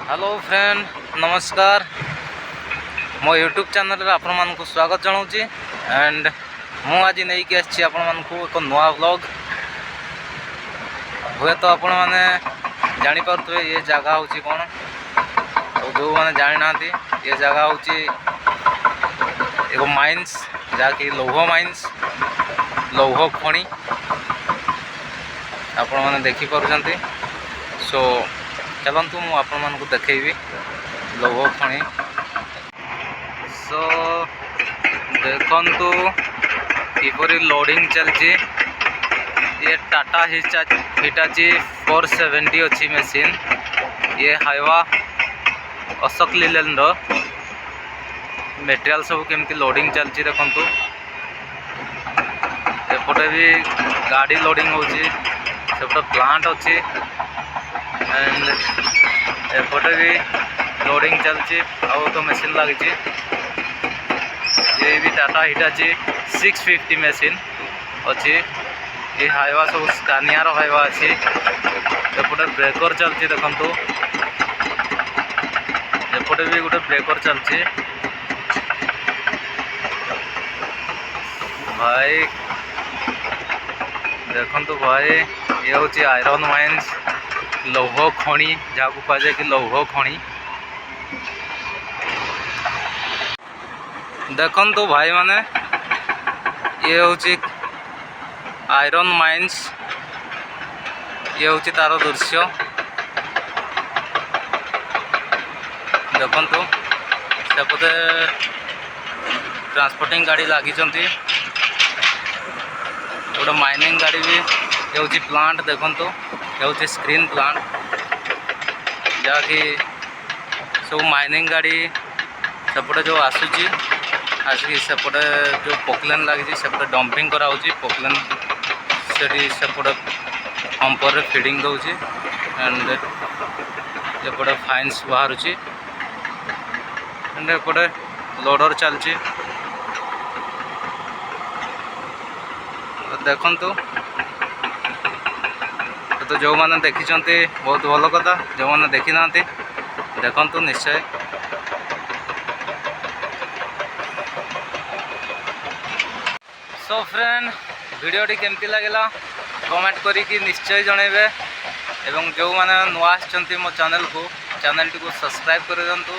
Hello friend नमस्कार मो YouTube channel रे आपण मानकु स्वागत जनाऊँगी एंड मु आज नहीं कि आसी आपण मानकु एक नुआ व्लॉग हुए तो आपण माने जानी पारुथबे ये जगह होची कोन और जो माने जानि नांती ये जगह होची एगो माइंस जाकि लौह माइंस लौह खणी आपण माने देखि पारुचंती। सो चलतु मु आपण मानकु देखैबी लौह खणी। सो देखंतु किपरि लोडिंग चलची। ये टाटा हिटाची 470 अच्छी मशीन। ये हाइवा अशोक लीलैंड मेटेरियल सब केमती लोडिंग चलची देखंतु। एपटे भी गाड़ी लोडिंग होची सेपटे प्लांट अच्छी एंड एपटे भी लोडिंग चलची आउ तो मशीन लगी। ये भी टाटा हिटाची 650 मशीन अच्छी। ये हाइवा सब स्कानिया रो हाइवा अच्छी। एपटे ब्रेकर चलची देखंतु। एपटे भी गोटे ब्रेकर चलची भाई देखंतु भाई। ये हूँ आयरन माइंस लौह खणी जहाँ को कह जाए कि लौह खणी। देखंतु भाई माने ये हूँ आयरन माइंस। ये हूँ तार दृश्य देखंतु। सेपटे ट्रांसपोर्टिंग गाड़ी लगी गोटे माइनिंग गाड़ी भी। ये हूँ प्लांट देखंतु। ये हूँ स्क्रीन प्लांट जहाँकि सब माइनिंग गाड़ी सेपटे जो आसूची आसिक सेपटे जो पोकलेन लगी सेपटे डंपिंग कराऊँगी। पोकलेन से सेपटे पंपर रे फीडिंग दौची एंड एपटे फाइन्स बाहर एंड एपटे लोडर चलची देखंतु। तो जो मैंने देखी बहुत भल कथा। जो मैंने देखी ना देखंतु निश्चय। सो फ्रेंड वीडियोटी केमती लगला कमेंट करी निश्चय जनइबे एवं जो मैंने नुआ आछंती मो चैनल को सब्सक्राइब कर दिंतु।